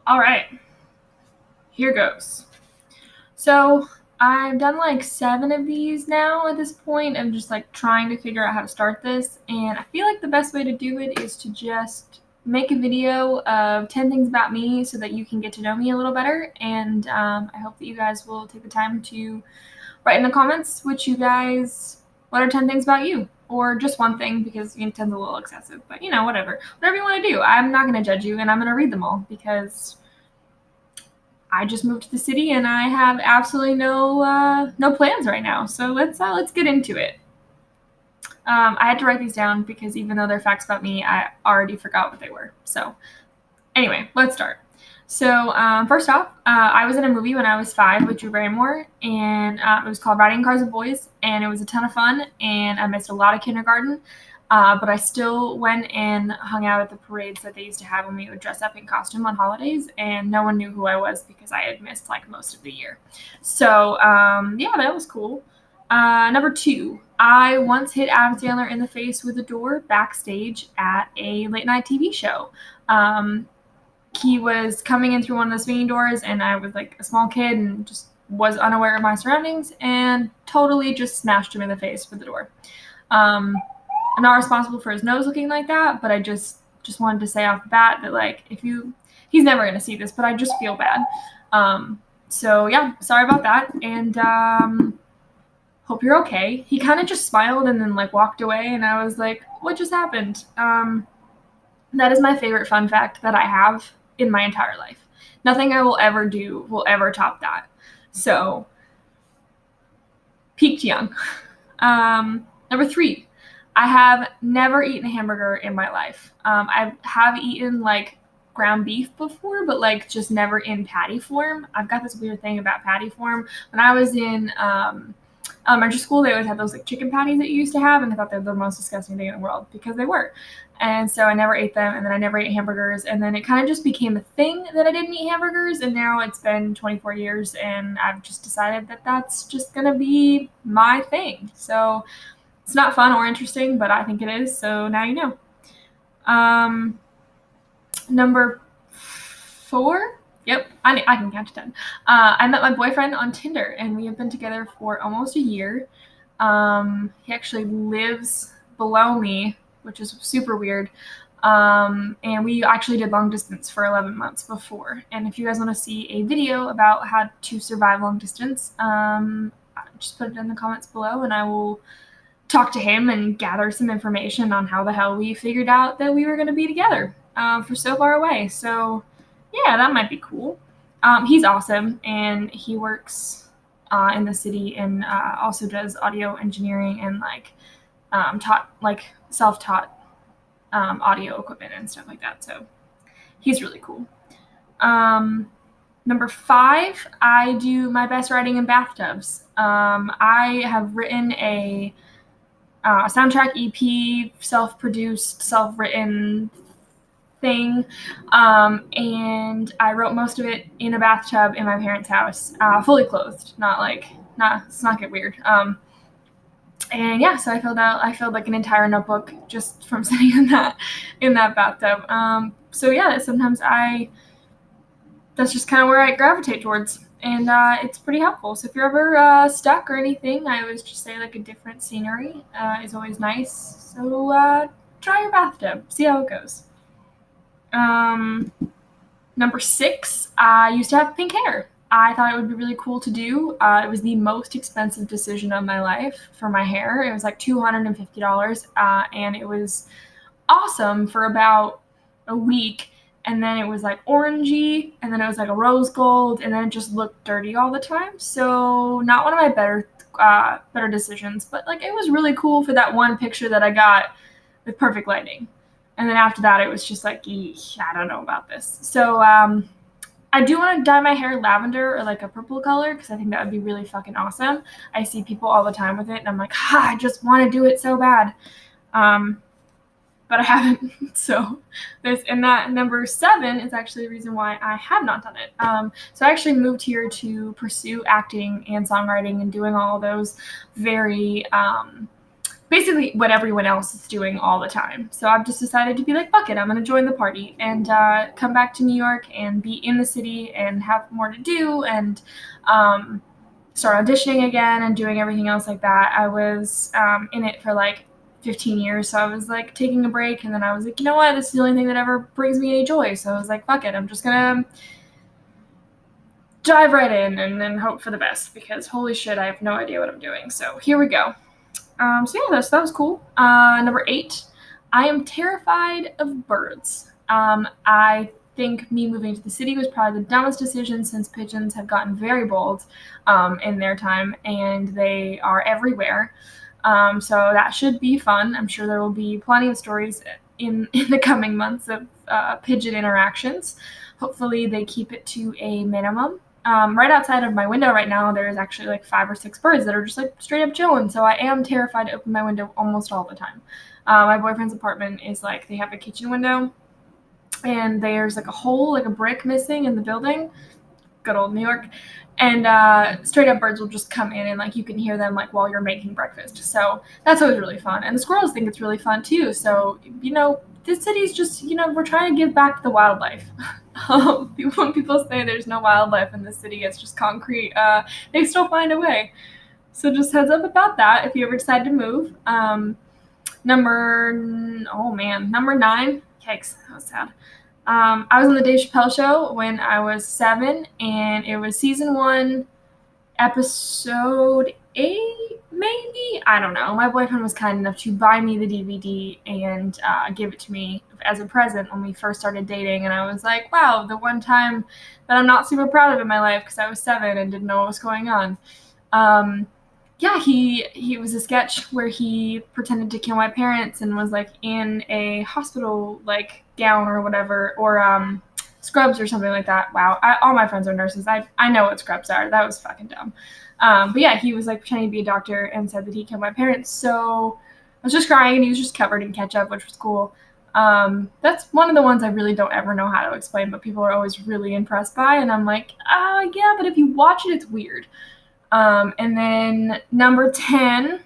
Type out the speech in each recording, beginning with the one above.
All right, here goes. So I've done like 7 of these now at this point. I'm just like trying to figure out how to start this, and I feel like the best way to do it is to just make a video of 10 things about me so that you can get to know me a little better. And I hope that you guys will take the time to write in the comments what are 10 things about you, or just one thing, because 10's a little excessive, but whatever you want to do. I'm not going to judge you, and I'm going to read them all because I just moved to the city and I have absolutely no plans right now. So let's get into it. I had to write these down because even though they're facts about me, I already forgot what they were. So anyway, let's start. So first off, I was in a movie when I was 5 with Drew Barrymore, and it was called Riding Cars with Boys, and it was a ton of fun, and I missed a lot of kindergarten. But I still went and hung out at the parades that they used to have when we would dress up in costume on holidays, and no one knew who I was because I had missed like most of the year. So yeah, that was cool. Number 2, I once hit Adam Sandler in the face with a door backstage at a late night TV show. He was coming in through one of the swinging doors, and I was like a small kid and just was unaware of my surroundings and totally just smashed him in the face with the door. Um, I'm not responsible for his nose looking like that, but I just wanted to say off the bat that like he's never gonna see this, but I just feel bad. So yeah, sorry about that, and hope you're okay. He kind of just smiled and then like walked away, and I was like, what just happened? That is my favorite fun fact that I have in my entire life. Nothing I will ever do will ever top that. So, peaked young. Number 3, I have never eaten a hamburger in my life. I have eaten like ground beef before, but like just never in patty form. I've got this weird thing about patty form. When I was in elementary school, they always had those like chicken patties that you used to have, and I thought they were the most disgusting thing in the world because they were. And so I never ate them, and then I never ate hamburgers, and then it kind of just became a thing that I didn't eat hamburgers, and now it's been 24 years, and I've just decided that that's just gonna be my thing. So it's not fun or interesting, but I think it is, so now you know. Um, Number 4. Yep, I can count to 10. I met my boyfriend on Tinder, and we have been together for almost a year. He actually lives below me, which is super weird. And we actually did long distance for 11 months before. And if you guys want to see a video about how to survive long distance, just put it in the comments below, and I will talk to him and gather some information on how the hell we figured out that we were going to be together for so far away. So, yeah, that might be cool. He's awesome, and he works in the city and also does audio engineering and self-taught audio equipment and stuff like that. So he's really cool. Number 5, I do my best writing in bathtubs. I have written a soundtrack EP, self-produced, self-written thing, and I wrote most of it in a bathtub in my parents' house, fully clothed, let's not get weird. And yeah, so I filled like an entire notebook just from sitting in that bathtub. So yeah, sometimes that's just kind of where I gravitate towards, and it's pretty helpful. So if you're ever stuck or anything, I always just say like a different scenery is always nice. So try your bathtub, see how it goes. Number 6, I used to have pink hair. I thought it would be really cool to do. It was the most expensive decision of my life for my hair. It was like $250, and it was awesome for about a week, and then it was like orangey, and then it was like a rose gold, and then it just looked dirty all the time. So not one of my better decisions, but like it was really cool for that one picture that I got with perfect lighting. And then after that, it was just like, I don't know about this. So I do want to dye my hair lavender or like a purple color because I think that would be really fucking awesome. I see people all the time with it, and I'm like, I just want to do it so bad. But I haven't. So that number 7 is actually the reason why I have not done it. So I actually moved here to pursue acting and songwriting and doing all those very basically what everyone else is doing all the time. So I've just decided to be like, fuck it, I'm going to join the party and come back to New York and be in the city and have more to do and start auditioning again and doing everything else like that. I was in it for like 15 years, so I was like taking a break, and then I was like, you know what, this is the only thing that ever brings me any joy. So I was like, fuck it, I'm just going to dive right in and then hope for the best, because holy shit, I have no idea what I'm doing. So here we go. So yeah, that was cool. Number 8, I am terrified of birds. I think me moving to the city was probably the dumbest decision, since pigeons have gotten very bold in their time, and they are everywhere. So that should be fun. I'm sure there will be plenty of stories in the coming months of pigeon interactions. Hopefully they keep it to a minimum. Right outside of my window right now, there's actually like 5 or 6 birds that are just like straight up chilling. So I am terrified to open my window almost all the time. My boyfriend's apartment is like, they have a kitchen window, and there's like a hole, like a brick missing in the building. Good old New York. And straight up birds will just come in, and like you can hear them like while you're making breakfast. So that's always really fun. And the squirrels think it's really fun too. So, this city's just, we're trying to give back to the wildlife. When people say there's no wildlife in the city, it's just concrete, they still find a way. So just heads up about that if you ever decide to move. Number 9. Yikes, that was sad. I was on the Dave Chappelle Show when I was 7, and it was season 1, episode 8, maybe? I don't know. My boyfriend was kind enough to buy me the DVD and give it to me as a present when we first started dating, and I was like, wow, the one time that I'm not super proud of in my life because I was 7 and didn't know what was going on. Yeah, he was a sketch where he pretended to kill my parents and was like in a hospital like gown or whatever, or scrubs or something like that. Wow, all my friends are nurses. I know what scrubs are. That was fucking dumb. But yeah, he was like pretending to be a doctor and said that he killed my parents. So I was just crying, and he was just covered in ketchup, which was cool. That's one of the ones I really don't ever know how to explain, but people are always really impressed by, and I'm like, yeah, but if you watch it, it's weird. And then number 10,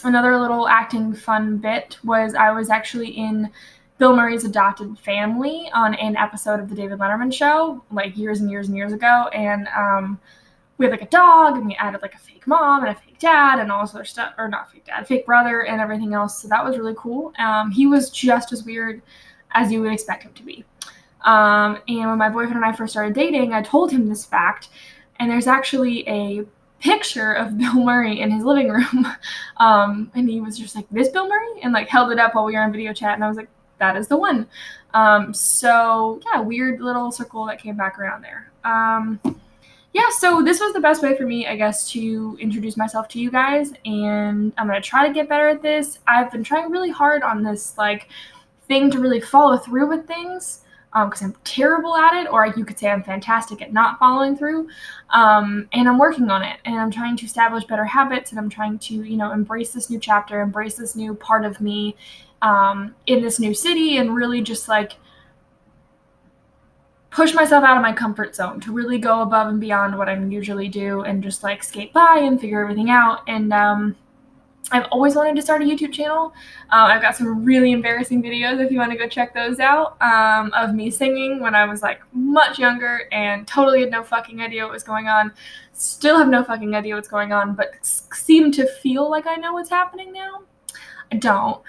another little acting fun bit was I was actually in Bill Murray's Adopted Family on an episode of the David Letterman Show, like years and years and years ago. And we had like a dog, and we added like a fake mom and a fake dad and all this other stuff, or not fake dad, fake brother and everything else. So that was really cool. He was just as weird as you would expect him to be. And when my boyfriend and I first started dating, I told him this fact. And there's actually a picture of Bill Murray in his living room. And he was just like, this Bill Murray? And like held it up while we were on video chat. And I was like, that is the one. So yeah, weird little circle that came back around there. Yeah, so this was the best way for me, I guess, to introduce myself to you guys. And I'm going to try to get better at this. I've been trying really hard on this like thing to really follow through with things. Because I'm terrible at it, or you could say I'm fantastic at not following through. And I'm working on it, and I'm trying to establish better habits, and I'm trying to, embrace this new chapter, embrace this new part of me in this new city, and really just like push myself out of my comfort zone to really go above and beyond what I usually do, and just like skate by and figure everything out. And I've always wanted to start a YouTube channel. I've got some really embarrassing videos if you want to go check those out, of me singing when I was like much younger and totally had no fucking idea what was going on. Still have no fucking idea what's going on, but seem to feel like I know what's happening now. I don't.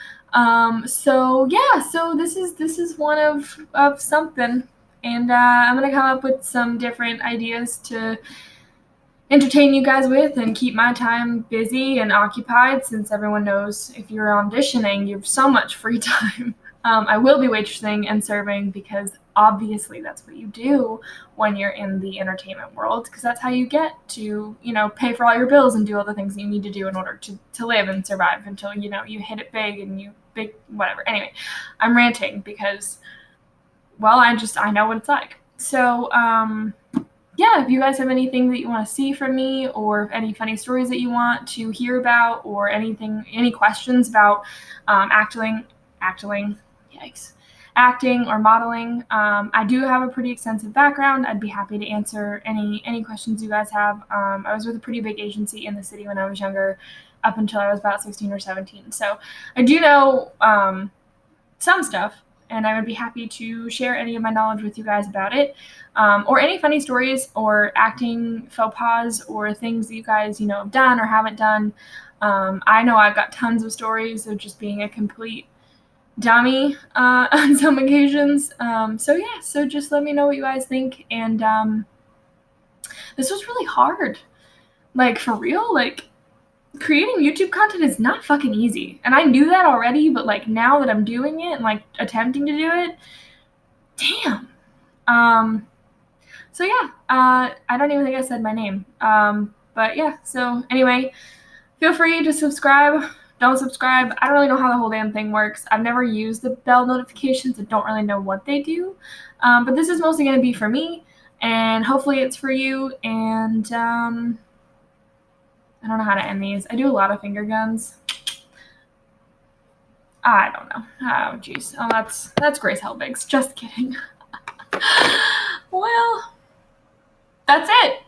So yeah, so this is one of something, and I'm gonna come up with some different ideas to entertain you guys with and keep my time busy and occupied, since everyone knows if you're auditioning, you have so much free time. I will be waitressing and serving, because obviously that's what you do when you're in the entertainment world, because that's how you get to, pay for all your bills and do all the things that you need to do in order to live and survive until, you hit it big and whatever. Anyway, I'm ranting because, well, I know what it's like. So, yeah, if you guys have anything that you want to see from me, or any funny stories that you want to hear about, or any questions about acting or modeling, I do have a pretty extensive background. I'd be happy to answer any questions you guys have. I was with a pretty big agency in the city when I was younger, up until I was about 16 or 17. So I do know some stuff, and I would be happy to share any of my knowledge with you guys about it, or any funny stories or acting faux pas or things that you guys, have done or haven't done. I know I've got tons of stories of just being a complete dummy on some occasions. So just let me know what you guys think. And this was really hard. Like, for real, like, creating YouTube content is not fucking easy. And I knew that already, but like now that I'm doing it and like attempting to do it, damn. So yeah, I don't even think I said my name. But yeah, so anyway, feel free to subscribe. Don't subscribe. I don't really know how the whole damn thing works. I've never used the bell notifications. I don't really know what they do. But this is mostly going to be for me, and hopefully it's for you. And I don't know how to end these. I do a lot of finger guns. I don't know. Oh, jeez. Oh, that's Grace Helbig's. Just kidding. Well, that's it.